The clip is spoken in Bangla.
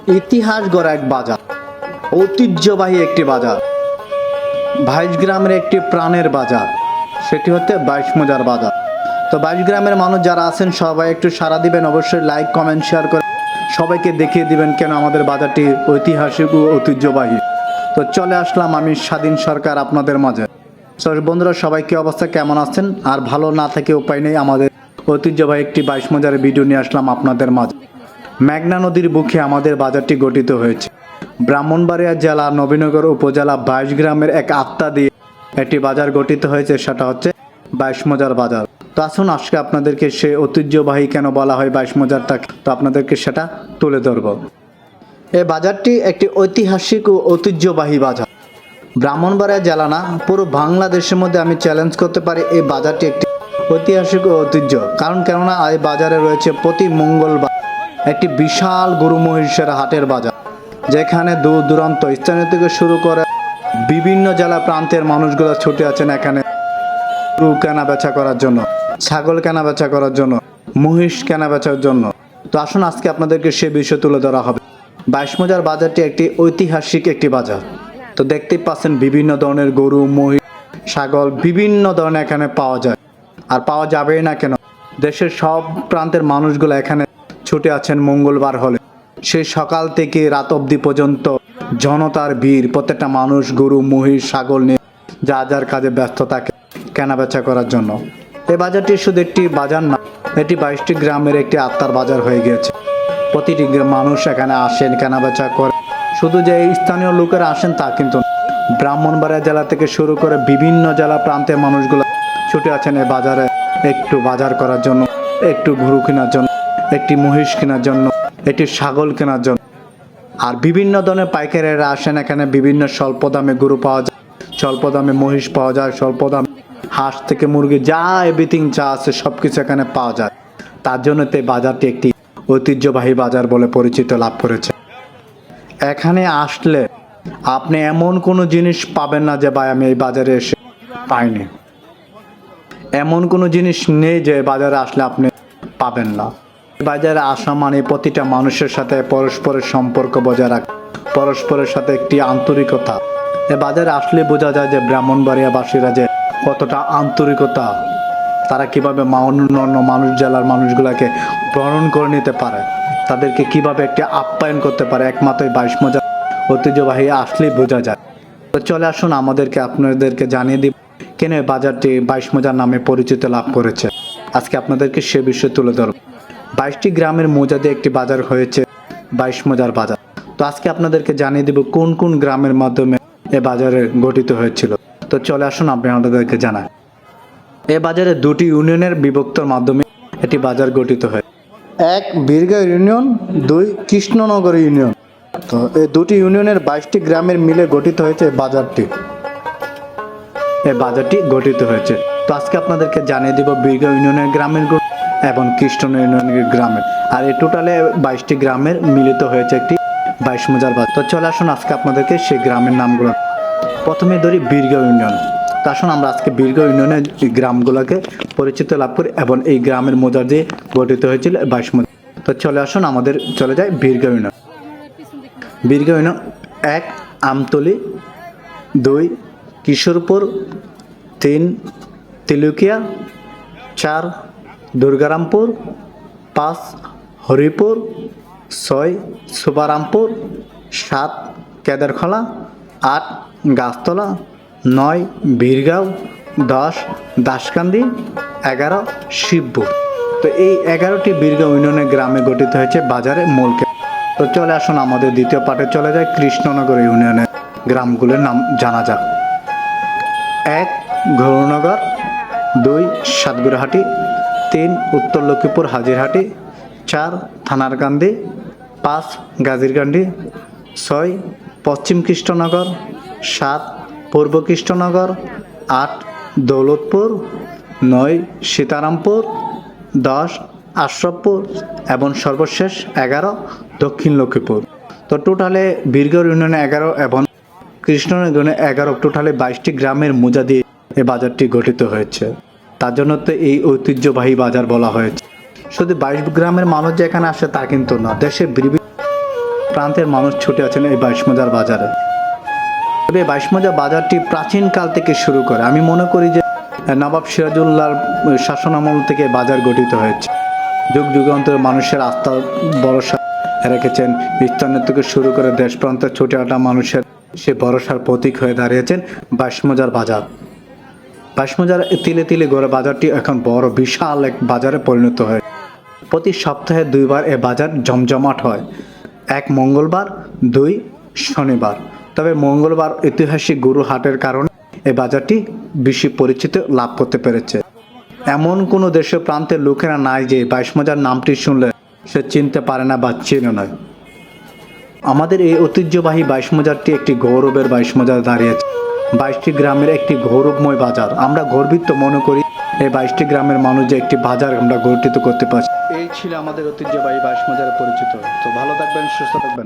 ইতিহাস গড়া এক বাজার, ঐতিহ্যবাহী একটি বাজার, 22 গ্রামের একটি প্রাণের বাজার, সেটি হচ্ছে 22 মৌজার বাজার। তো 22 গ্রামের মানুষ যারা আছেন সবাই একটু সাড়া দিবেন, অবশ্যই লাইক কমেন্ট শেয়ার করে সবাইকে দেখিয়ে দিবেন কেন আমাদের বাজারটি ঐতিহাসিক ও ঐতিহ্যবাহী। তো চলে আসলাম আমি স্বাধীন সরকার আপনাদের মাঝে। বন্ধুরা, সবাই কি অবস্থা, কেমন আছেন? আর ভালো না থেকে উপায় নেই, আমাদের ঐতিহ্যবাহী একটি 22 মৌজার ভিডিও নিয়ে আসলাম আপনাদের মাঝে। মেঘনা নদীর বুকে আমাদের বাজারটি গঠিত হয়েছে। ব্রাহ্মণবাড়িয়া জেলা নবীনগর উপজেলা 22 গ্রামের এক আত্মা দিয়ে একটি বাজার গঠিত হয়েছে, সেটা হচ্ছে 22 মৌজার বাজার। তো আসুন আজকে আপনাদেরকে সে ঐতিহ্যবাহী কেন বলা হয় 22 মৌজারটাকে, তো আপনাদেরকে সেটা তুলে ধরব। এই বাজারটি একটি ঐতিহাসিক ও ঐতিহ্যবাহী বাজার। ব্রাহ্মণবাড়িয়া জেলা না, পুরো বাংলাদেশের মধ্যে আমি চ্যালেঞ্জ করতে পারি এই বাজারটি একটি ঐতিহাসিক ও ঐতিহ্য। কেননা এই বাজারে রয়েছে প্রতি মঙ্গলবার একটি বিশাল গরু মহিষের হাটের বাজার, যেখানে দূর দূরান্ত স্থানীয় থেকে শুরু করে বিভিন্ন জেলা প্রান্তের মানুষগুলো ছুটে আছেন এখানে গরু কেনা বেচা করার জন্য, ছাগল কেনা বেচা করার জন্য, মহিষ কেনা বেচার জন্য। তো আসুন আজকে আপনাদেরকে সে বিষয় তুলে ধরা হবে। 22 মৌজার বাজারটি একটি ঐতিহাসিক একটি বাজার। তো দেখতেই পাচ্ছেন বিভিন্ন ধরনের গরু, মহিষ, ছাগল বিভিন্ন ধরনের এখানে পাওয়া যায়। আর পাওয়া যাবেই না কেন, দেশের সব প্রান্তের মানুষগুলো এখানে ছুটে আছেন মঙ্গলবার হলে। সেই সকাল থেকে রাত অবধি পর্যন্ত জনতার ভিড়, প্রত্যেকটা মানুষ গরু, মহিষ, ছাগল নিয়ে যা যার কাজে ব্যস্ত থাকে কেনা বেচা করার জন্য। এই বাজারটি শুধু একটি বাজার না, এটি 22টি গ্রামের একটি আত্মার বাজার হয়ে গিয়েছে। প্রতিটি মানুষ এখানে আসেন, কেনা বেচা করে। শুধু যে স্থানীয় লোকেরা আসেন তা কিন্তু না। ব্রাহ্মণবাড়িয়া জেলা থেকে শুরু করে বিভিন্ন জেলা প্রান্তের মানুষগুলো ছুটে আছেন এই বাজারে একটু বাজার করার জন্য, একটু গরু কেনার জন্য, একটি মহিষ কেনার জন্য, একটি ছাগল কেনার জন্য। আর বিভিন্ন ধরনের পাইকারেরা আসেন এখানে, বিভিন্ন স্বল্প দামে গরু পাওয়া যায়, স্বল্প দামে মহিষ পাওয়া যায়, স্বল্প দামে হাঁস থেকে মুরগি যা এভরিথিং যা আছে সব কিছু এখানে পাওয়া যায়। তার জন্য তো এই বাজারটি একটি ঐতিহ্যবাহী বাজার বলে পরিচিত লাভ করেছে। এখানে আসলে আপনি এমন কোনো জিনিস পাবেন না যে ভাই আমি এই বাজারে এসে পাইনি। এমন কোনো জিনিস নেই যে বাজারে আসলে আপনি পাবেন না। বাজারে আসা মানে প্রতিটা মানুষের সাথে পরস্পরের সম্পর্ক বজায় রাখা, পরস্পরের সাথে একটি আন্তরিকতা। এ বাজারে আসলে বোঝা যায় যে ব্রাহ্মণবাড়িয়াবাসীরা যে কতটা আন্তরিকতা, তারা কিভাবে অন্য মানুষ জেলার মানুষগুলোকে গ্রহণ করে নিতে পারে, তাদেরকে কিভাবে একটি আপ্যায়ন করতে পারে, একমাত্র 22 মৌজার ঐতিহ্যবাহী আসলেই বোঝা যায়। তো চলে আসুন আপনাদেরকে জানিয়ে দিব কেন বাজারটি 22 মৌজার নামে পরিচিত লাভ করেছে। আজকে আপনাদেরকে সে বিষয়ে তুলে ধরব। 22টি গ্রামের মৌজা দিয়ে একটি বাজার হয়েছে 22 মৌজার বাজার। তো আজকে আপনাদেরকে জানিয়ে দিব কোন কোন গ্রামের মাধ্যমে এ বাজারে গঠিত হয়েছিল। তো চলে আসুন আপনাদেরকে জানাই। এ বাজারে 2টি ইউনিয়নের বিভক্তর মাধ্যমে এটি বাজার গঠিত হয়। 1 বীরগাঁও ইউনিয়ন, 2 কৃষ্ণনগর ইউনিয়ন। তো এই 2টি ইউনিয়নের 22টি গ্রামের মিলে গঠিত হয়েছে এই বাজারটি গঠিত হয়েছে। তো আজকে আপনাদেরকে জানিয়ে দিব বীরগাঁও ইউনিয়নের গ্রামের এবং কৃষ্ণ ইউনিয়নের গ্রামের, আর এই টোটালে 22টি গ্রামের মিলিত হয়েছে একটি 22 মৌজার বাজার। তো চলে আসুন আজকে আপনাদেরকে সেই গ্রামের নামগুলো। প্রথমে ধরি বীরগাঁও ইউনিয়ন। তো আসুন আমরা আজকে বীরগাঁও ইউনিয়নের গ্রামগুলোকে পরিচিত লাভ করি এবং এই গ্রামের মৌজা দিয়ে গঠিত হয়েছিল 22 মৌজা। তো চলে আসুন আমাদের চলে যায় বীরগাঁও ইউনিয়ন। বীরগাঁও ইউনিয়ন 1 আমতলী, 2 কিশোরপুর, 3 তিলুকিয়া, 4 দুর্গারামপুর, 5 হরিপুর, 6 সুবারামপুর, 7 কেদারখোলা, 8 গাছতলা, 9 বীরগাঁও, 10 দাসকান্দি, 11 শিবপুর। তো এই 11টি বীরগাঁও ইউনিয়নের গ্রামে গঠিত হয়েছে বাজারে মূল কেন্দ্র। তো চলে আসুন আমাদের দ্বিতীয় পার্টে চলে যায় কৃষ্ণনগর ইউনিয়নের গ্রামগুলোর নাম জানা যাক। 1 গৌরনগর, 2 সাতগুড়াহাটি, 3 উত্তর লক্ষ্মীপুর হাজিরহাটি, 4 থানারকান্দি, 5 গাজীরকান্দি, 6 পশ্চিম কৃষ্ণনগর, 7 পূর্ব কৃষ্ণনগর, 8 দৌলতপুর, 9 সীতারামপুর, 10 আশরাফপুর এবং সর্বশেষ 11 দক্ষিণ লক্ষ্মীপুর। তো টোটালে বীরগাঁও ইউনিয়নে 11 এবং কৃষ্ণনগর ইউনিয়নে 11, টোটালে 22টি গ্রামের মৌজা দিয়ে এই বাজারটি গঠিত হয়েছে। তার জন্য তো এই ঐতিহ্যবাহী বাজার বলা হয়েছে। শুধু 22 গ্রামের মানুষ যে এখানে আসে তা কিন্তু না, দেশের প্রান্তের মানুষ ছুটে আছেন এই বাইশমজার বাজারে। তবে বাইশমজার বাজারটি প্রাচীনকাল থেকে শুরু করে। আমি মনে করি যে নবাব সিরাজউল্লাহর শাসনামল থেকে বাজার গঠিত হয়েছে। যুগ যুগান্তর মানুষের আস্থা ভরসা রেখেছেন, স্থানীয় থেকে শুরু করে দেশ প্রান্তের ছুটে আসা মানুষের সে ভরসার প্রতীক হয়ে দাঁড়িয়েছেন বাইশমজার বাজার। বাইশমজার তিলে তিলে গড়ে বাজারটি এখন বড় বিশাল এক বাজারে পরিণত হয়। প্রতি সপ্তাহে 2 বার এ বাজার জমজমাট হয়, 1 মঙ্গলবার, 2 শনিবার। তবে মঙ্গলবার ঐতিহাসিক গরু হাটের কারণে এই বাজারটি বেশি পরিচিতি লাভ করতে পেরেছে। এমন কোনো দেশের প্রান্তের লোকেরা নাই যে বাইশমজার নামটি শুনলে সে চিনতে পারে না বা চেনে নয়। আমাদের এই ঐতিহ্যবাহী বাইশমজারটি একটি গৌরবের বাইশমজার দাঁড়িয়েছে। 22টি গ্রামের একটি গৌরবময় বাজার। আমরা গর্বিত মনে করি এই 22টি গ্রামের মানুষ যে একটি বাজার আমরা গঠিত করতে পারছি। এই ছিল আমাদের ঐতিহ্যবাহী বাইশমজারের পরিচিত। তো ভালো থাকবেন, সুস্থ থাকবেন।